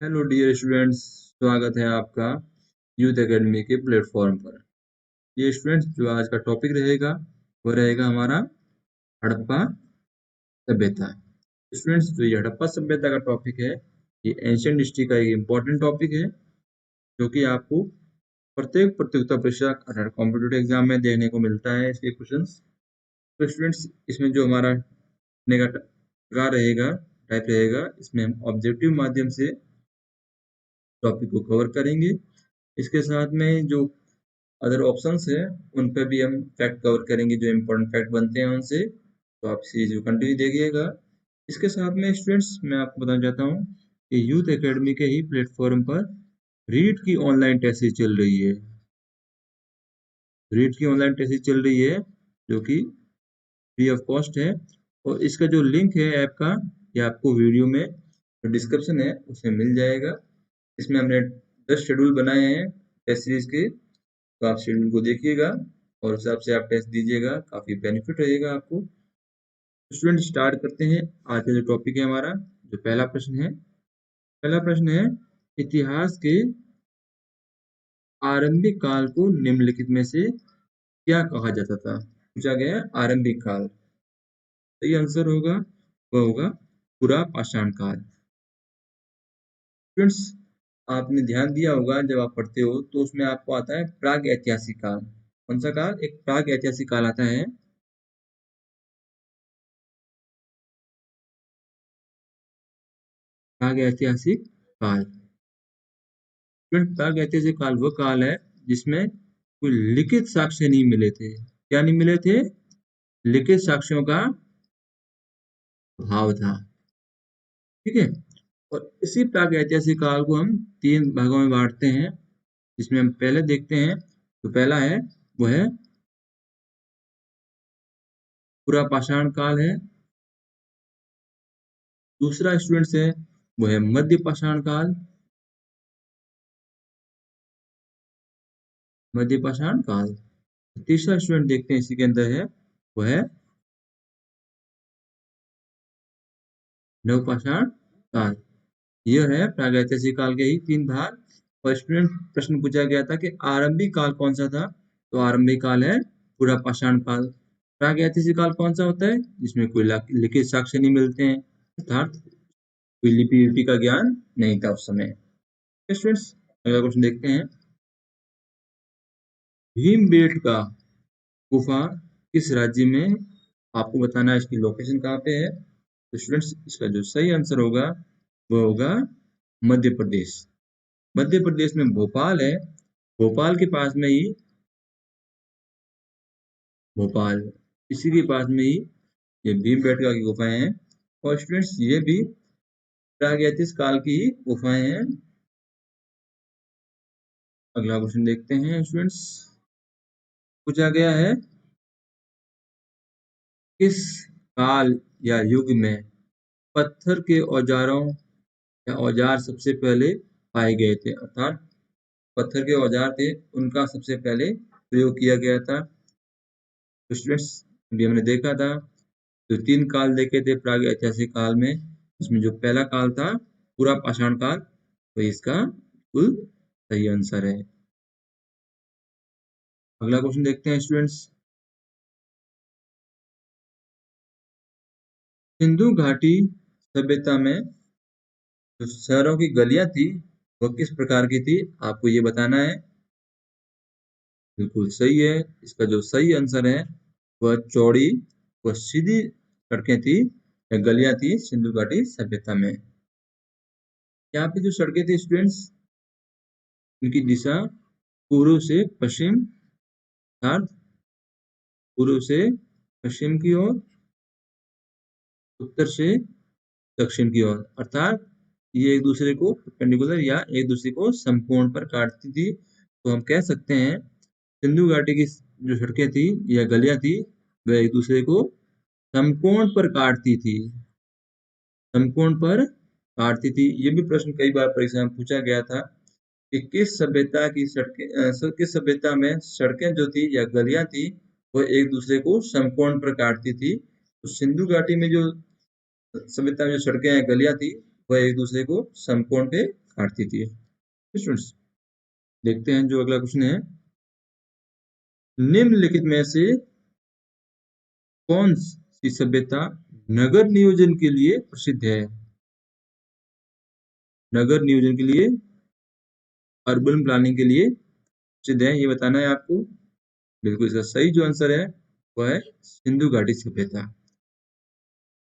Hello dear students, स्वागत है आपका यूथ एकेडमी के प्लेटफॉर्म पर। ये स्टूडेंट्स, जो आज का टॉपिक रहेगा वो रहेगा हमारा हड़प्पा सभ्यता। स्टूडेंट्स, जो ये हड़प्पा सभ्यता का टॉपिक है, ये एंशिएंट हिस्ट्री का एक इम्पॉर्टेंट टॉपिक है, जो कि आपको प्रत्येक प्रतियोगिता परीक्षा अर्थात कॉम्पिटिटिव एग्जाम में देखने को मिलता है इसके क्वेश्चंस। तो स्टूडेंट्स, इसमें जो हमारा पढ़ने का प्रकार रहेगा, टाइप रहेगा, इसमें हम ऑब्जेक्टिव माध्यम से टॉपिक को कवर करेंगे। इसके साथ में जो अदर ऑप्शंस है उन पे भी हम फैक्ट कवर करेंगे, जो इम्पोर्टेंट फैक्ट बनते हैं उनसे। तो आप सीरीज को कंटिन्यू देखिएगा। इसके साथ में स्टूडेंट्स, मैं आपको बताना चाहता हूँ कि यूथ एकेडमी के ही प्लेटफॉर्म पर रीट की ऑनलाइन टेस्ट चल रही है। रीट की ऑनलाइन टेस्ट चल रही है, जो कि फ्री ऑफ कॉस्ट है। और इसका जो लिंक है ऐप का, ये आपको वीडियो में जो डिस्क्रिप्शन है उसमें मिल जाएगा। इसमें हमने 10 शेड्यूल बनाए हैं टेस्ट सीरीज के, तो आप शेड्यूल को देखिएगा और उस हिसाब से आप टेस्ट दीजिएगा, काफ़ी बेनिफिट रहेगा आपको। स्टूडेंट, स्टार्ट करते हैं आज का जो टॉपिक है हमारा। जो पहला प्रश्न है, पहला प्रश्न है, इतिहास के आरंभिक काल को निम्नलिखित में से क्या कहा जाता था? पूछा गया है आरंभिक काल। सही आंसर होगा वह होगा पुरा पाषाण काल। स्टूडेंट्स, आपने ध्यान दिया होगा जब आप पढ़ते हो तो उसमें आपको आता है प्राग ऐतिहासिक काल। कौन सा काल? एक प्राग ऐतिहासिक काल आता है। प्राग ऐतिहासिक काल। प्राग ऐतिहासिक काल वो काल है जिसमें कोई लिखित साक्ष्य नहीं मिले थे। क्या नहीं मिले थे? लिखित साक्ष्यों का अभाव था। ठीक है। और इसी प्राग ऐतिहासिक काल को हम 3 भागों में बांटते हैं, जिसमें हम पहले देखते हैं। तो पहला है, वो है पुरा पाषाण काल है। दूसरा स्टूडेंट्स है, वो है मध्य पाषाण काल। मध्य पाषाण काल। तीसरा स्टूडेंट देखते हैं इसी के अंदर है, वो है नवपाषाण काल। यह है प्रागैतिहासिक काल के ही 3 भाग। और स्टूडेंट, प्रश्न पूछा गया था कि आरंभिक काल कौन सा था? तो आरंभिक काल है पुरा पाषाण काल। प्रागैतिहासिक काल कौन सा होता है? जिसमें कोई लिखित साक्ष्य नहीं मिलते हैं, अर्थात कोई लिपि विपि का ज्ञान नहीं था उस समय। स्टूडेंट्स, अगला क्वेश्चन देखते हैं। भीमबेटका गुफा किस राज्य में? आपको बताना है इसकी लोकेशन कहाँ पे है। तो स्टूडेंट्स, इसका जो सही आंसर होगा वो होगा मध्य प्रदेश। मध्य प्रदेश में भोपाल है। भोपाल के पास में ही, भोपाल इसी के पास में ही ये भीमबेटका की गुफाएं हैं। और स्टूडेंट्स, ये भी प्रागैतिहासिक काल की ही गुफाएं हैं। अगला क्वेश्चन देखते हैं स्टूडेंट्स। पूछा गया है, किस काल या युग में पत्थर के औजारों या औजार सबसे पहले पाए गए थे? अर्थात पत्थर के औजार थे, उनका सबसे पहले प्रयोग किया गया था। तो स्टूडेंट्स, अभी हमने देखा था, जो 3 काल देखे थे प्राग ऐतिहासिक काल में, उसमें जो पहला काल था पूरा पाषाण काल, तो इसका बिल्कुल सही आंसर है। अगला क्वेश्चन देखते हैं स्टूडेंट्स। सिंधु घाटी सभ्यता में जो शहरों की गलियां थी वो किस प्रकार की थी? आपको ये बताना है। बिल्कुल सही है। इसका जो सही आंसर है वह चौड़ी व सीधी सड़कें थी या गलियां थी सिंधु घाटी सभ्यता में। यहाँ पे जो सड़कें थी स्टूडेंट्स, उनकी दिशा पूर्व से पश्चिम, अर्थात पूर्व से पश्चिम की ओर, उत्तर से दक्षिण की ओर, अर्थात ये एक दूसरे को परपेंडिकुलर या एक दूसरे को समकोण पर काटती थी। तो हम कह सकते हैं सिंधु घाटी की जो सड़कें थी या गलियां थी, वह एक दूसरे को समकोण पर काटती थी। समकोण पर काटती थी। ये भी प्रश्न कई बार परीक्षा में पूछा गया था कि किस सभ्यता की सड़कें, किस सभ्यता में सड़कें जो थी या गलियां थी वह एक दूसरे को समकोण पर काटती थी। तो सिंधु घाटी में जो सभ्यता में जो सड़कें या गलियां थी वह एक दूसरे को समकोण पे काटती थी। स्टूडेंट्स देखते हैं जो अगला क्वेश्चन है, निम्नलिखित में से कौन सी सभ्यता नगर नियोजन के लिए प्रसिद्ध है? नगर नियोजन के लिए, अर्बन प्लानिंग के लिए प्रसिद्ध है, ये बताना है आपको। बिल्कुल इसका सही जो आंसर है वह है सिंधु घाटी सभ्यता।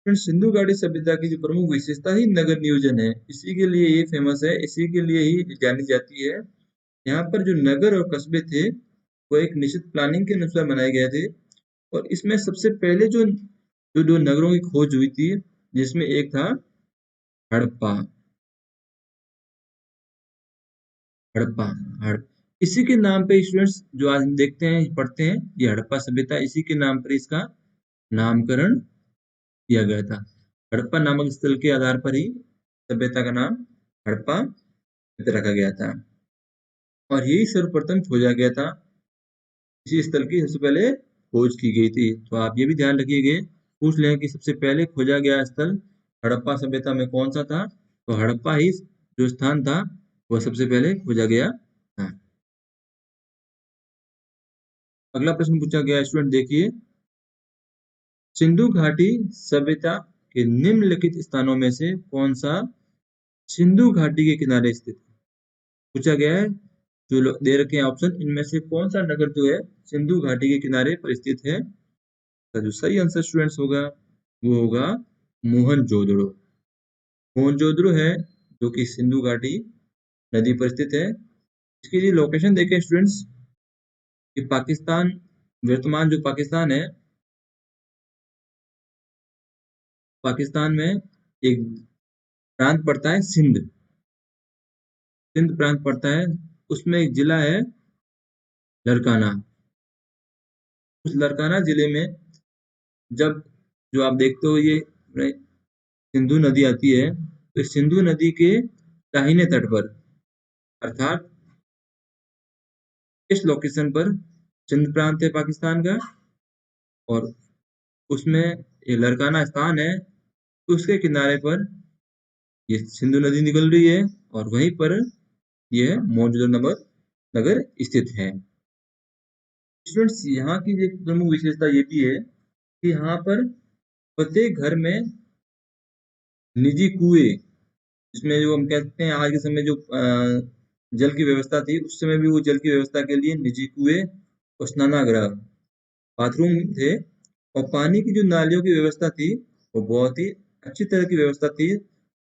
सिंधु घाटी सभ्यता की जो प्रमुख विशेषता ही नगर नियोजन है, इसी के लिए ये फेमस है, इसी के लिए ही जानी जाती है। यहाँ पर जो नगर और कस्बे थे वो एक निश्चित प्लानिंग के अनुसार बनाए गए थे, और इसमें सबसे पहले जो जो दो नगरों की खोज हुई थी, जिसमें एक था हड़प्पा। हड़प्पा इसी के नाम पे स्टूडेंट्स जो आज हम देखते हैं पढ़ते हैं, ये हड़प्पा सभ्यता, इसी के नाम पर इसका नामकरण किया गया था। हड़प्पा नामक स्थल के आधार पर ही सभ्यता का नाम हड़प्पा रखा गया था, और यही सर्वप्रथम खोजा गया था। इसी स्थल की सबसे पहले खोज की गई थी। तो आप ये भी ध्यान रखिएगा, पूछ लें कि सबसे पहले खोजा गया स्थल हड़प्पा सभ्यता में कौन सा था, तो हड़प्पा ही जो स्थान था वह सबसे पहले खोजा गया था। अगला प्रश्न पूछा गया स्टूडेंट देखिए, सिंधु घाटी सभ्यता के निम्नलिखित स्थानों में से कौन सा सिंधु घाटी के किनारे स्थित है? पूछा गया है, जो दे रखे हैं ऑप्शन, इनमें से कौन सा नगर जो है सिंधु घाटी के किनारे पर स्थित है? तो जो सही आंसर स्टूडेंट्स होगा वो होगा मोहनजोदड़ो। मोहनजोदड़ो है जो कि सिंधु घाटी नदी पर स्थित है। इसकी जो लोकेशन देखें स्टूडेंट्स, कि पाकिस्तान, वर्तमान जो पाकिस्तान है, पाकिस्तान में एक प्रांत पड़ता है सिंध, सिंध प्रांत पड़ता है, उसमें एक जिला है लड़काना। उस लड़काना जिले में जब जो आप देखते हो ये सिंधु नदी आती है, तो इस सिंधु नदी के दाहिने तट पर, अर्थात इस लोकेशन पर सिंध प्रांत है पाकिस्तान का, और उसमें ये लड़काना स्थान है, उसके किनारे पर ये सिंधु नदी निकल रही है, और वहीं पर यह मौजूदा नगर स्थित है। स्टूडेंट्स यहाँ की एक प्रमुख विशेषता ये भी है कि यहाँ पर प्रत्येक घर में निजी कुएं, जिसमें जो हम कहते हैं आज के समय जो जल की व्यवस्था थी, उस समय भी वो जल की व्यवस्था के लिए निजी कुएं और स्नानागार, बाथरूम थे, और पानी की जो नालियों की व्यवस्था थी वो बहुत ही अच्छी तरह की व्यवस्था थी।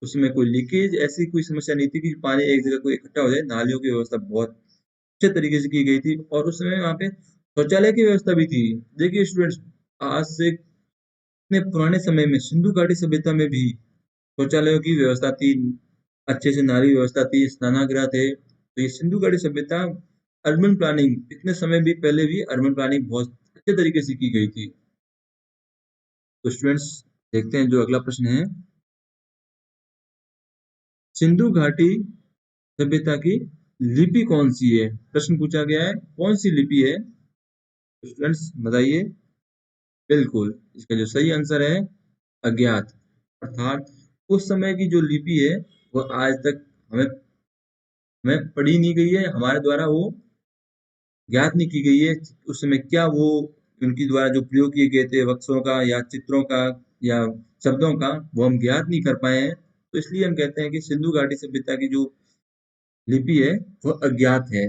उसमें कोई लीकेज ऐसी कोई समस्या नहीं थी कि पानी एक जगह कोई इकट्ठा हो जाए। नालियों की व्यवस्था बहुत अच्छे तरीके से की गई थी, और उस समय वहाँ पे शौचालय की व्यवस्था भी थी। देखिए स्टूडेंट्स, आज से इतने पुराने समय में सिंधु घाटी सभ्यता में भी शौचालयों की व्यवस्था थी, अच्छे से नाली व्यवस्था थी, स्नानागार थे। तो ये सिंधु घाटी सभ्यता, अर्बन प्लानिंग, इतने समय भी पहले भी अर्बन प्लानिंग बहुत अच्छे तरीके से की गई थी। तो स्टूडेंट्स देखते हैं जो अगला प्रश्न है, सिंधु घाटी सभ्यता की लिपि कौन सी है? प्रश्न पूछा गया है कौन सी लिपि है, तो स्टूडेंट्स बताइए। बिल्कुल इसका जो सही आंसर है अज्ञात, अर्थात उस समय की जो लिपि है वो आज तक हमें हमें पढ़ी नहीं गई है, हमारे द्वारा वो ज्ञात नहीं की गई है। उस समय क्या वो उनकी द्वारा जो प्रयोग किए गए थे अक्षरों का या चित्रों का या शब्दों का, वो हम ज्ञात नहीं कर पाए हैं। तो इसलिए हम कहते हैं कि सिंधु घाटी सभ्यता की जो लिपि है वो अज्ञात है।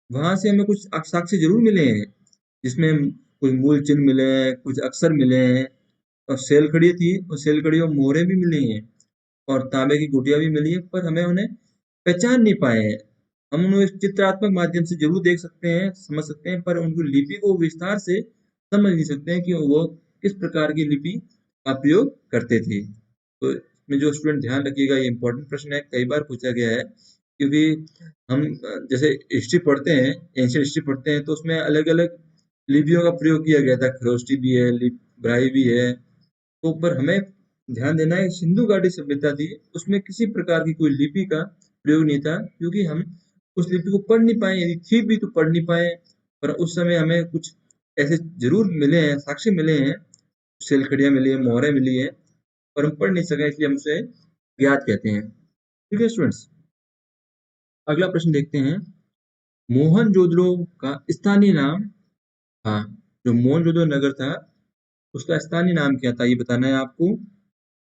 वहां से हमें कुछ साक्ष्य जरूर मिले हैं, जिसमें कुछ मूल चिन्ह मिले हैं, कुछ अक्षर मिले हैं, और सेलखड़ी थी, और सेलखड़ी और मोहरें भी मिली हैं, और तांबे की गुटिया भी मिली है, पर हमें उन्हें पहचान नहीं पाए हैं। हम उन्हें चित्रात्मक माध्यम से जरूर देख सकते हैं, समझ सकते हैं, पर उनकी लिपि को विस्तार से समझ नहीं सकते हैं कि वो किस प्रकार की लिपि का प्रयोग करते थे। तो इसमें जो स्टूडेंट ध्यान रखिएगा, ये इंपॉर्टेंट प्रश्न है, कई बार पूछा गया है, क्योंकि हम जैसे हिस्ट्री पढ़ते हैं, एंशिएंट हिस्ट्री पढ़ते हैं, तो उसमें अलग अलग लिपियों का प्रयोग किया गया था, खरोष्टी भी है, ब्राह्मी भी है। तो पर हमें ध्यान देना है, सिंधु घाटी सभ्यता थी, उसमें किसी प्रकार की कोई लिपि का प्रयोग नहीं था, क्योंकि हम उस लिपि को पढ़ नहीं पाए, यदि थी भी तो पढ़ नहीं पाए। पर उस समय हमें कुछ ऐसे जरूर मिले हैं, साक्ष्य मिले हैं, सेलखड़ियां मिली है, मोहरें मिली है, पर हम पढ़ नहीं सके, इसलिए हम उसे ज्ञात कहते हैं। ठीक है स्टूडेंट्स। अगला प्रश्न देखते हैं, मोहनजोदड़ो का स्थानीय नाम था, जो मोहनजोदड़ो नगर था उसका स्थानीय नाम क्या था, ये बताना है आपको।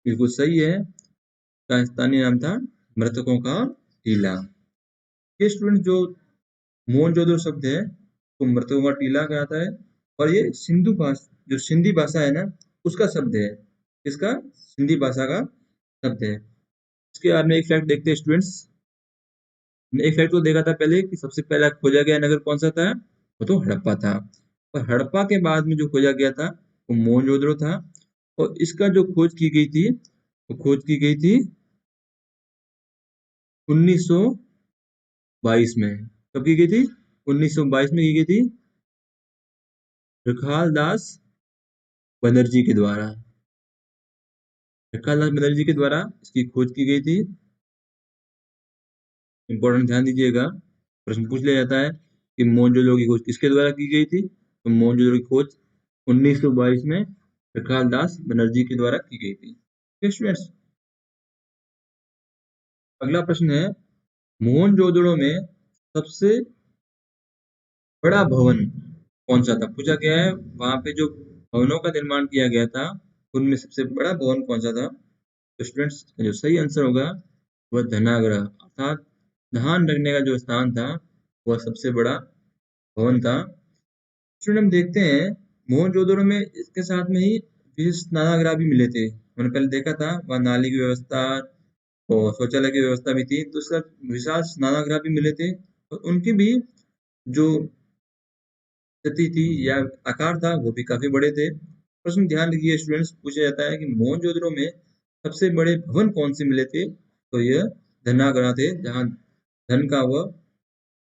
बिल्कुल सही है, का स्थानीय नाम था मृतकों का टीला। ये स्टूडेंट जो मोहनजोदड़ो शब्द है तो मृतकों का टीला कहलाता है, और ये सिंधु भाषा, जो सिंधी भाषा है ना, उसका शब्द है। इसका सिंधी भाषा का शब्द है। इसके बाद में एक फैक्ट देखते हैं स्टूडेंट्स। एक फैक्ट तो देखा था पहले कि सबसे पहला खोजा गया नगर कौन सा था, वो तो हड़प्पा था। और हड़प्पा के बाद में जो खोजा गया था वो मोहनजोदड़ो था, और इसका जो खोज की गई थी वो खोज की गई थी 1922 में। कब की गई थी? 1922 में की गई थी, रखाल दास बनर्जी के द्वारा। रखाल दास बनर्जी के द्वारा इसकी खोज की गई थी। इंपॉर्टेंट ध्यान दीजिएगा, प्रश्न पूछ लिया जाता है कि मोहनजोदड़ो की खोज किसके द्वारा की गई थी, तो मोहनजोदड़ो की खोज 1922 में रखाल दास बनर्जी के द्वारा की गई थी। स्टूडेंट्स, अगला प्रश्न है, मोहनजोदड़ो में सबसे बड़ा भवन कौन सा था, पूछा गया है वहां पे जो भवनों का निर्माण किया गया था उनमें सबसे बड़ा भवन कौन सा था। तो स्टूडेंट्स, जो सही आंसर होगा वह धनागृह, अर्थात धान रखने का जो स्थान था वह सबसे बड़ा भवन था। स्टूडेंट, हम देखते हैं मोहनजोदड़ो में इसके साथ में ही विशेष स्नानागार भी मिले थे। मैंने पहले देखा था वहाँ नाली की व्यवस्था और शौचालय की व्यवस्था भी थी, तो उसका विशाल स्नानागार भी मिले थे, और उनकी भी जो स्थिति थी या आकार था वो भी काफी बड़े थे। प्रश्न ध्यान रखिए स्टूडेंट्स, पूछा जाता है कि मोहनजोदड़ो में सबसे बड़े भवन कौन से मिले थे, तो यह धनागृह थे, जहाँ धन का वह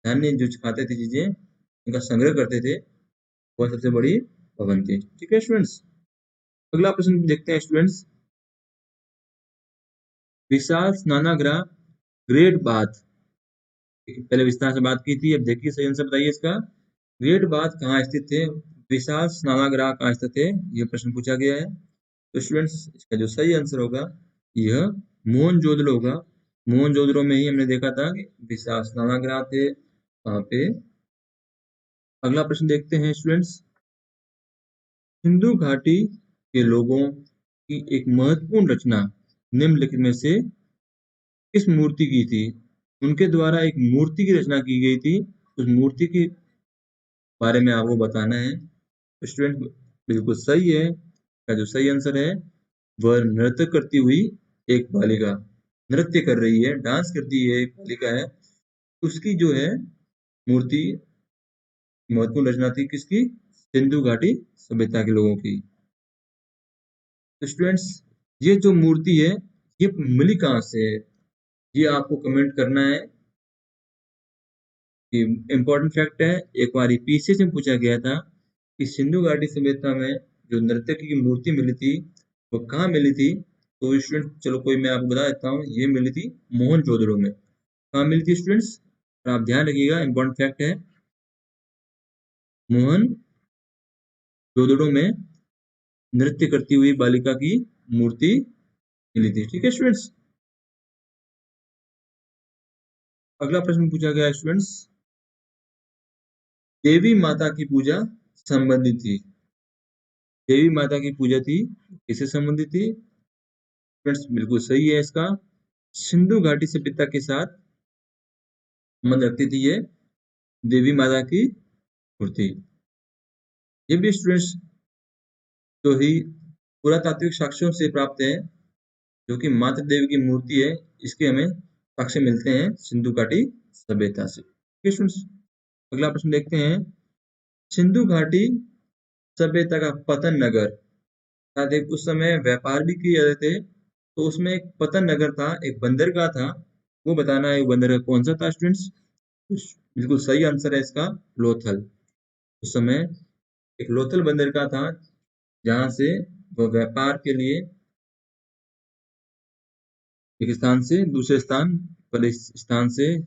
धान्य जो खाते थे चीजें उनका संग्रह करते थे, वह सबसे बड़ी भवन थी। ठीक है स्टूडेंट्स, अगला प्रश्न देखते हैं स्टूडेंट्स। विशाल स्नानागृह ग्रेट बाथ, पहले विस्तार से बात की थी, अब देखिए सही आंसर बताइए इसका। ग्रेट बाथ कहाँ स्थित थे, विशाल स्नानागृह कहाँ स्थित थे, ये प्रश्न पूछा गया है। तो स्टूडेंट्स, इसका जो सही आंसर होगा यह मोहनजोदड़ो होगा। मोहनजोदड़ो में ही हमने देखा था कि विशाल स्नानागृह थे वहां पे। अगला प्रश्न देखते हैं स्टूडेंट्स, सिंधु घाटी के लोगों की एक महत्वपूर्ण रचना निम्नलिखित में से किस मूर्ति की थी। उनके द्वारा एक मूर्ति की रचना की गई थी, उस मूर्ति के बारे में आपको बताना है। तो स्टूडेंट, बिल्कुल सही है, का जो सही आंसर है वह नृत्य करती हुई एक बालिका, नृत्य कर रही है, डांस करती है एक बालिका है, उसकी जो है मूर्ति महत्वपूर्ण रचना थी किसकी, सिंधु घाटी सभ्यता के लोगों की। तो स्टूडेंट्स, ये जो मूर्ति है ये मिली कहाँ से है, ये आपको कमेंट करना है। कि इम्पोर्टेंट फैक्ट है, एक बार पीछे से पूछा गया था कि सिंधु घाटी सभ्यता में जो नर्तकी की मूर्ति मिली थी वो कहाँ मिली थी। तो स्टूडेंट, चलो कोई मैं आपको बता देता हूँ, ये मिली थी मोहनजोदड़ो में। कहाँ मिली थी स्टूडेंट्स, आप ध्यान रखिएगा, इम्पोर्टेंट फैक्ट है, मोहनजोदड़ो में नृत्य करती हुई बालिका की मूर्ति मिली थी। ठीक है स्टूडेंट्स, अगला प्रश्न पूछा गया स्टूडेंट्स, देवी माता की पूजा संबंधित थी, देवी माता की पूजा थी किससे संबंधित थी। फ्रेंड्स, बिल्कुल सही है इसका, सिंधु घाटी सभ्यता के साथ संबंध रखती थी ये देवी माता की मूर्ति। ये भी स्टूडेंट्स जो ही पुरातात्विक साक्ष्यों से प्राप्त है, जो कि मातृ देवी की मूर्ति है, इसके हमें साक्ष्य मिलते हैं सिंधु घाटी सभ्यता से। ठीक है स्टूडेंट्स, अगला प्रश्न देखते हैं, सिंधु घाटी सभ्यता का पतन नगर, एक उस समय व्यापार भी किए जाते थे, तो उसमें एक पतन नगर था, एक बंदरगाह था, वो बताना है वो बंदरगाह कौन सा था स्टूडेंट्स। बिल्कुल सही आंसर है इसका, लोथल। उस समय एक लोथल बंदरगाह था जहां से वह व्यापार के लिए एक स्थान से दूसरे स्थान पर, इस स्थान से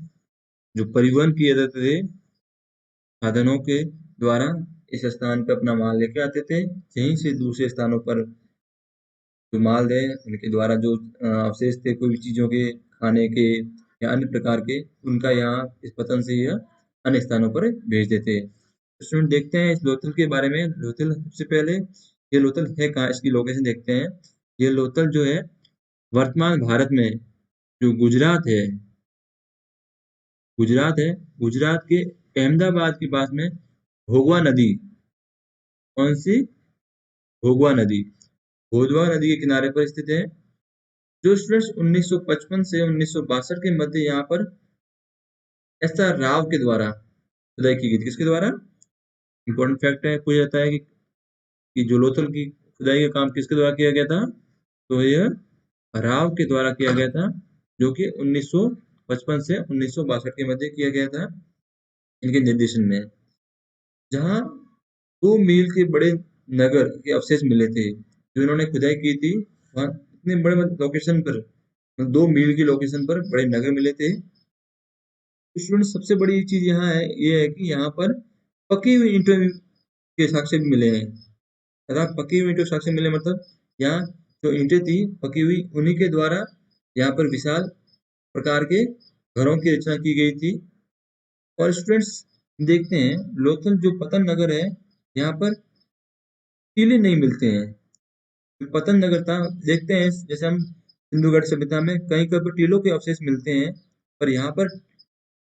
जो परिवहन किए जाते थे साधनों के द्वारा, इस स्थान पर अपना माल लेके आते थे, यहीं से दूसरे स्थानों पर जो माल है उनके द्वारा जो अवशेष थे कोई भी चीजों के खाने के या अन्य प्रकार के उनका यहाँ इस पतन से यह अन्य स्थानों पर भेज देते। तो स्टूडेंट देखते हैं इस लोथल के बारे में। लोथल सबसे पहले ये लोथल है कहाँ, इसकी लोकेशन देखते हैं। ये लोथल जो है वर्तमान भारत में जो गुजरात के अहमदाबाद के पास में भोगवा नदी, कौन सी? भोगवा नदी, भोगवा नदी के किनारे पर स्थित है। जो स्टूडेंट्स 1955 से 1962 के मध्य यहाँ पर एस.आर. राव के द्वारा खुदाई की गई थी। किसके द्वारा? इंपॉर्टेंट फैक्ट है, पूछा जाता है कि जो लोथल की खुदाई का काम किसके द्वारा किया गया था, तो यह राव के द्वारा किया गया था, जो कि 1955 से 1962 के मध्य किया गया था इनके निर्देशन में। जहाँ 2 मील के बड़े नगर के अवशेष मिले थे, जो इन्होंने खुदाई की थी। वहाँ इतने बड़े लोकेशन पर, 2 मील की लोकेशन पर बड़े नगर मिले थे। स्टूडेंट सबसे बड़ी चीज यहाँ है, ये है कि यहाँ पर पकी हुई ईंटों के साक्ष्य भी मिले हैं। अर्थात पकी हुई ईंटों के साक्ष्य मिले मतलब यहाँ जो ईंटें थी पकी हुई, उन्हीं के द्वारा यहाँ पर विशाल प्रकार के घरों की रचना की गई थी। और स्टूडेंट्स देखते हैं लोथल जो पतन नगर है, यहाँ पर टीले नहीं मिलते हैं। जो पतन नगर था, देखते हैं जैसे हम सिंधुघाटी सभ्यता में कहीं कहीं टीलों के अवशेष मिलते हैं, पर यहाँ पर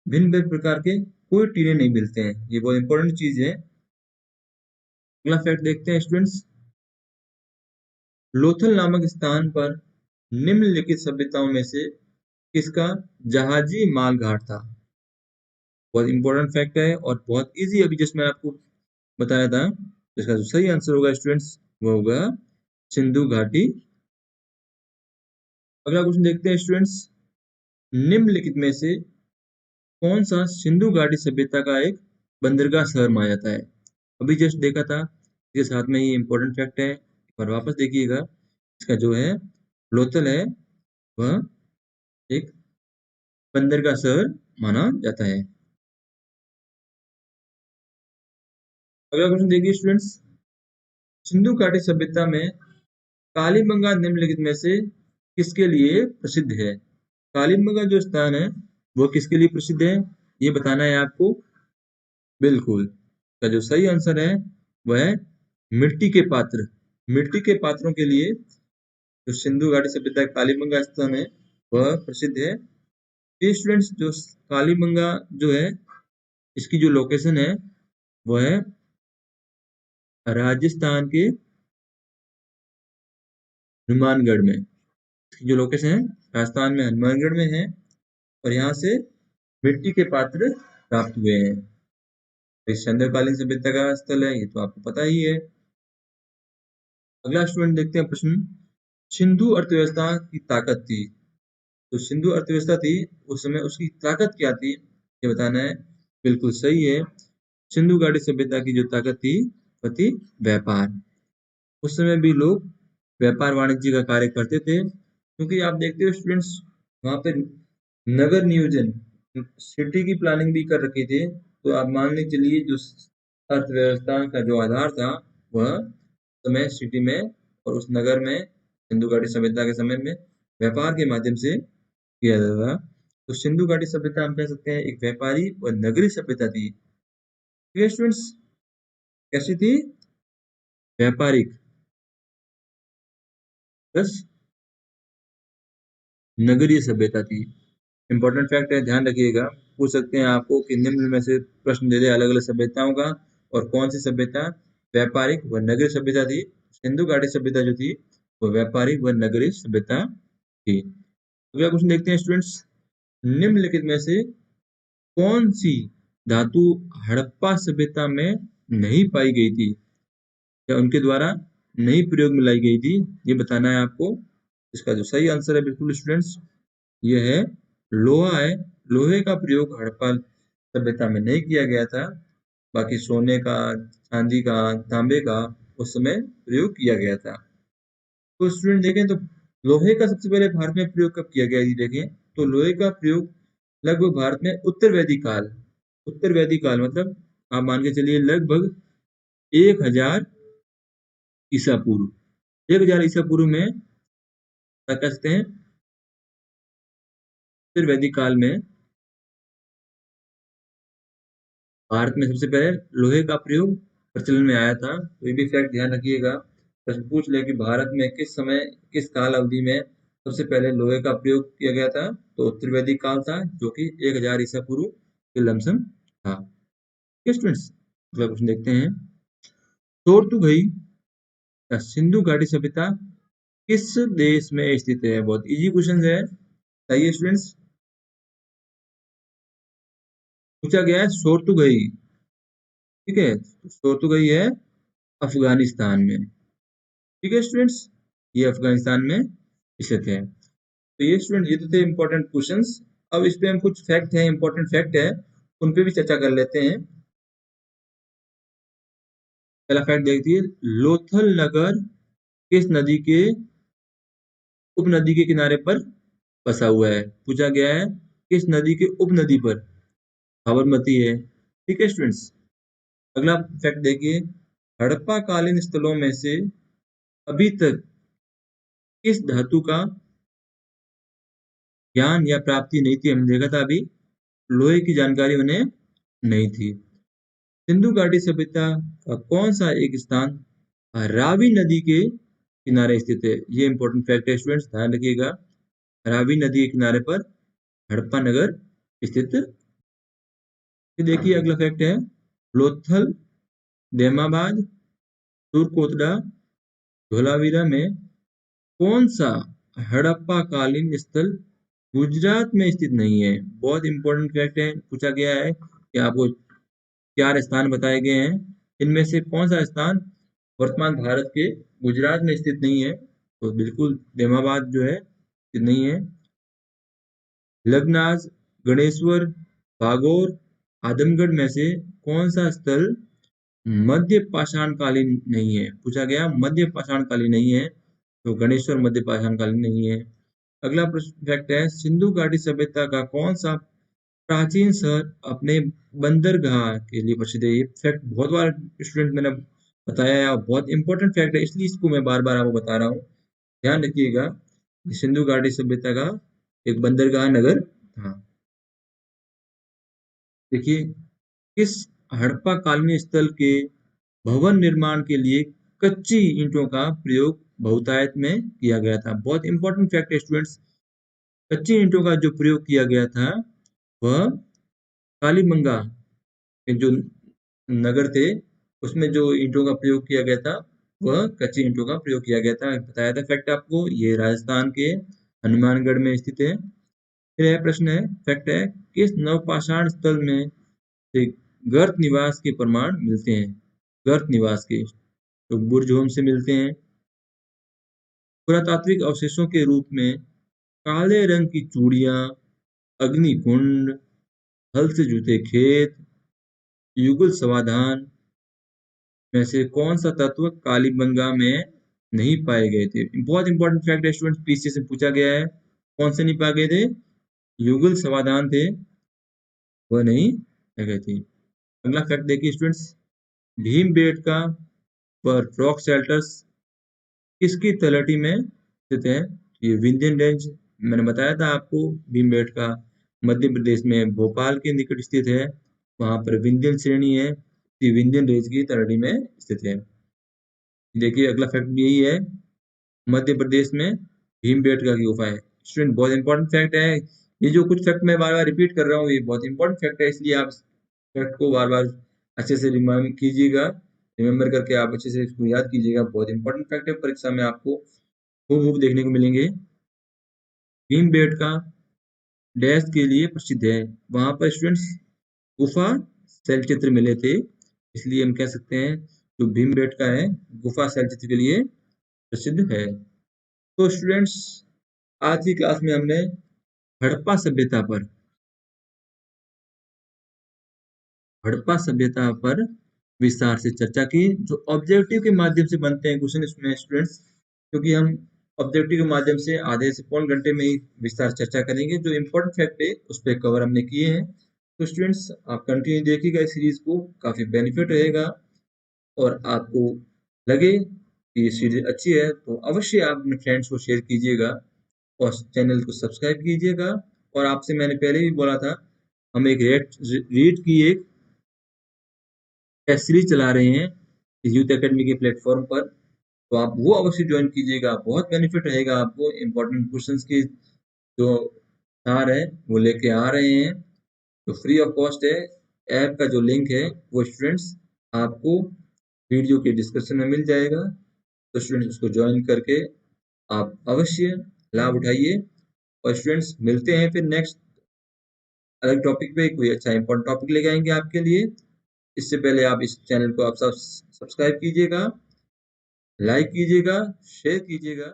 भिन्न भिन्न प्रकार के कोई टीले नहीं मिलते हैं। ये बहुत इंपॉर्टेंट चीज है। अगला फैक्ट देखते हैं स्टूडेंट्स। लोथल नामक स्थान पर निम्नलिखित सभ्यताओं में से किसका जहाजी माल घाट था? बहुत इंपॉर्टेंट फैक्ट है और बहुत इजी, अभी जस्ट मैंने आपको बताया था। इसका जो सही आंसर होगा स्टूडेंट्स वो होगा सिंधु घाटी। अगला क्वेश्चन देखते हैं स्टूडेंट्स। निम्नलिखित में से कौन सा सिंधु घाटी सभ्यता का एक बंदरगाह शहर माना जाता है? अभी जस्ट देखा था, इसके साथ में ये इंपॉर्टेंट फैक्ट है, पर वापस देखिएगा। इसका जो है लोथल है वह एक बंदरगाह शहर माना जाता है। अगला क्वेश्चन देखिए स्टूडेंट्स। सिंधु घाटी सभ्यता में कालीबंगा निम्नलिखित में से किसके लिए प्रसिद्ध है? कालीबंगा जो स्थान है वो किसके लिए प्रसिद्ध है, ये बताना है आपको। बिल्कुल, का जो सही आंसर है वह है मिट्टी के पात्र। मिट्टी के पात्रों के लिए जो सिंधु घाटी सभ्यता का कालीबंगा स्थान है वह प्रसिद्ध है। ये स्टूडेंट्स जो कालीबंगा जो है, इसकी जो लोकेशन है वह है राजस्थान के हनुमानगढ़ में। इसकी जो लोकेशन है राजस्थान में हनुमानगढ़ में है, और यहाँ से मिट्टी के पात्र प्राप्त हुए हैं। इस चंद्रकालीन सभ्यता का स्थल है, ये तो आपको पता ही है। अगला स्टूडेंट देखते हैं प्रश्न। सिंधु अर्थव्यवस्था की ताकत थी, तो सिंधु अर्थव्यवस्था थी उस समय, उसकी ताकत क्या थी ये बताना है। बिल्कुल सही है, सिंधु घाटी सभ्यता की जो ताकत थी वह थी व्यापार। उस समय भी लोग व्यापार वाणिज्य का कार्य करते थे, क्योंकि आप देखते हो स्टूडेंट्स वहाँ पे नगर नियोजन, सिटी की प्लानिंग भी कर रखी थी। तो आप मान के चलिए जो अर्थव्यवस्था का जो आधार था वह समय सिटी में और उस नगर में सिंधु घाटी सभ्यता के समय में व्यापार के माध्यम से किया जाता था। तो सिंधु घाटी सभ्यता हम कह सकते हैं एक व्यापारी व नगरीय सभ्यता थी। ये स्टूडेंट्स कैसी थी? व्यापारिक प्लस नगरीय सभ्यता थी। इंपॉर्टेंट फैक्ट है, ध्यान रखिएगा। पूछ सकते हैं आपको कि निम्न में से प्रश्न दे दे अलग अलग सभ्यताओं का, और कौन सी सभ्यता व्यापारिक व नगरीय सभ्यता थी। सिंधु घाटी सभ्यता जो थी वो व्यापारिक व नगरीय सभ्यता थी। अगला क्वेश्चन देखते हैं स्टूडेंट्स। निम्नलिखित में से कौन सी धातु हड़प्पा सभ्यता में नहीं पाई गई थी या उनके द्वारा नहीं प्रयोग में लाई गई थी, ये बताना है आपको। इसका जो सही आंसर है बिल्कुल स्टूडेंट्स ये है लोहा है। लोहे का प्रयोग हड़प्पा सभ्यता में नहीं किया गया था, बाकी सोने का, चांदी का, तांबे का उस समय प्रयोग किया गया था। तो स्टूडेंट देखें तो लोहे का सबसे पहले भारत में प्रयोग कब किया गया, ये देखें तो लोहे का प्रयोग लगभग भारत में उत्तर वैदिक काल मतलब आप मान के चलिए लगभग 1000 ईसा पूर्व, 1000 ईसा पूर्व में क्या कहते हैं उत्तर वैदिक काल में भारत में सबसे पहले लोहे का प्रयोग प्रचलन में आया था। तो ये भी फैक्ट ध्यान रखिएगा। प्रश्न पूछ ले कि भारत में किस समय, किस काल अवधि में सबसे पहले लोहे का प्रयोग किया गया था, तो उत्तर वैदिक काल था, जो कि 1000 ईसा पूर्व के लमसम था। स्टूडेंट्स, अगला क्वेश्चन देखते हैं। तोरतुगई या सिंधु घाटी सभ्यता किस देश में स्थित है? बहुत इजी क्वेश्चन है। बताइए स्टूडेंट्स। पूछा गया है सोरतुगई, ठीक है, सोरतुगई है अफगानिस्तान में। ठीक है स्टूडेंट्स, ये अफगानिस्तान में स्थित है। तो ये स्टूडेंट, ये तो थे इंपॉर्टेंट क्वेश्चंस। अब इस पे हम कुछ फैक्ट हैं, इंपॉर्टेंट फैक्ट है, उन पे भी चर्चा कर लेते हैं। पहला फैक्ट देखिए, लोथल नगर किस नदी के उपनदी के किनारे पर बसा हुआ है? पूछा गया है किस नदी के उपनदी पर? साबरमती है। ठीक है स्टूडेंट्स, अगला फैक्ट देखिए, हड़प्पा कालीन स्थलों में से अभी तक किस धातु का ज्ञान या प्राप्ति नहीं थी? हमने देखा था अभी, लोहे की जानकारी उन्हें नहीं थी। सिंधु घाटी सभ्यता का कौन सा एक स्थान रावी नदी के किनारे स्थित है? ये इंपॉर्टेंट फैक्ट है स्टूडेंट्स, ध्यान रखिएगा। रावी नदी के किनारे पर हड़प्पा नगर स्थित। फिर देखिए अगला फैक्ट है, लोथल, देमाबाद, तुर्कोतडा, धोलावीरा में कौन सा हड़प्पा कालीन स्थल गुजरात में स्थित नहीं है? बहुत इंपॉर्टेंट फैक्ट है। पूछा गया है कि आपको 4 स्थान बताए गए हैं, इनमें से कौन सा स्थान वर्तमान भारत के गुजरात में स्थित नहीं है? तो बिल्कुल देमाबाद जो है स्थित नहीं है। लग्नाज, गणेश्वर, भागोर, आदमगढ़ में से कौन सा स्थल मध्य पाषाणकालीन नहीं है? पूछा गया मध्य पाषाणकालीन नहीं है, तो गणेश्वर मध्य पाषाणकालीन नहीं है। अगला प्रश्न फैक्ट है, सिंधु घाटी सभ्यता का कौन सा प्राचीन शहर अपने बंदरगाह के लिए प्रसिद्ध है? ये फैक्ट बहुत बार स्टूडेंट मैंने बताया है और बहुत इंपॉर्टेंट फैक्ट है, इसलिए इसको मैं बार बार आपको बता रहा हूँ। ध्यान रखिएगा, सिंधु घाटी सभ्यता का एक बंदरगाह नगर था। देखिए, किस हड़प्पा कालीन स्थल के भवन निर्माण के लिए कच्ची ईंटों का प्रयोग बहुतायत में किया गया था? बहुत इंपॉर्टेंट फैक्ट है स्टूडेंट्स। कच्ची ईंटों का जो प्रयोग किया गया था, वह कालीबंगा के जो नगर थे, उसमें जो ईंटों का प्रयोग किया गया था, वह कच्ची ईंटों का प्रयोग किया गया था। बताया था फैक्ट आपको, ये राजस्थान के हनुमानगढ़ में स्थित है। फिर यह प्रश्न है, फैक्ट है, किस नवपाषाण स्थल में से गर्त निवास के प्रमाण मिलते हैं? गर्त निवास के तो बुरजोम से मिलते हैं। पुरातात्विक अवशेषों के रूप में काले रंग की चूड़ियां, अग्निकुंड, हल से जुते खेत, युगल समाधान में से कौन सा तत्व कालीबंगा में नहीं पाए गए थे? बहुत इंपॉर्टेंट फैक्ट है स्टूडेंट, पीछे से पूछा गया है। कौन से नहीं पाए गए थे? युगल समाधान थे, वह नहीं पाए गए थे। अगला फैक्ट देखिए स्टूडेंट्स, भीमबेटका पर रॉक शेल्टर्स किसकी तलहटी में स्थित है? ये विंध्यन रेंज, मैंने बताया था आपको, भीमबेटका मध्य प्रदेश में भोपाल के निकट स्थित है। वहां पर विंध्यन श्रेणी है, विंध्यन रेंज की तलहटी में स्थित है। देखिए अगला फैक्ट यही है, मध्य प्रदेश में भीमबेटका की गुफा है। स्टूडेंट, बहुत इंपॉर्टेंट फैक्ट है। ये जो कुछ फैक्ट मैं बार बार रिपीट कर रहा हूँ, ये बहुत इंपॉर्टेंट फैक्ट है, इसलिए आप फैक्ट को बार बार अच्छे से रिमाइंड कीजिएगा, रिमेम्बर करके आप अच्छे से इसको याद कीजिएगा। बहुत इंपॉर्टेंट फैक्ट है, परीक्षा में आपको खूब देखने को मिलेंगे। भीमबेटका डैश के लिए प्रसिद्ध है? वहां पर स्टूडेंट्स गुफा शैल चित्र मिले थे, इसलिए हम कह सकते हैं जो भीमबेटका है, गुफा शैल चित्र के लिए प्रसिद्ध है। तो स्टूडेंट्स, आज की क्लास में हमने हड़प्पा सभ्यता पर विस्तार से चर्चा की। जो ऑब्जेक्टिव के माध्यम से बनते हैं क्वेश्चन इसमें स्टूडेंट्स, क्योंकि हम ऑब्जेक्टिव के माध्यम से आधे से पौन घंटे में ही विस्तार चर्चा करेंगे। जो इम्पोर्टेंट फैक्ट है उस पर कवर हमने किए हैं। तो स्टूडेंट्स, आप कंटिन्यू देखिएगा इस सीरीज को, काफी बेनिफिट रहेगा। और आपको लगे कि ये सीरीज अच्छी है तो अवश्य आप अपने फ्रेंड्स को शेयर कीजिएगा और चैनल को सब्सक्राइब कीजिएगा और आपसे मैंने पहले भी बोला था, हम एक रीट की एक टेस्ट सीरीज चला रहे हैं इस यूथ एकेडमी के प्लेटफॉर्म पर, तो आप वो अवश्य ज्वाइन कीजिएगा। बहुत बेनिफिट रहेगा आपको। इम्पोर्टेंट क्वेश्चंस की जो सार है वो लेके आ रहे हैं, तो फ्री ऑफ कॉस्ट है। ऐप का जो लिंक है वो स्टूडेंट्स आपको वीडियो के डिस्क्रिप्शन में मिल जाएगा, तो स्टूडेंट्स उसको ज्वाइन करके आप अवश्य लाभ उठाइए। और स्टूडेंट्स मिलते हैं फिर नेक्स्ट अलग टॉपिक पे, कोई अच्छा इंपॉर्टेंट टॉपिक लेके आएंगे आपके लिए। इससे पहले आप इस चैनल को आप सब्सक्राइब कीजिएगा, लाइक कीजिएगा, शेयर कीजिएगा।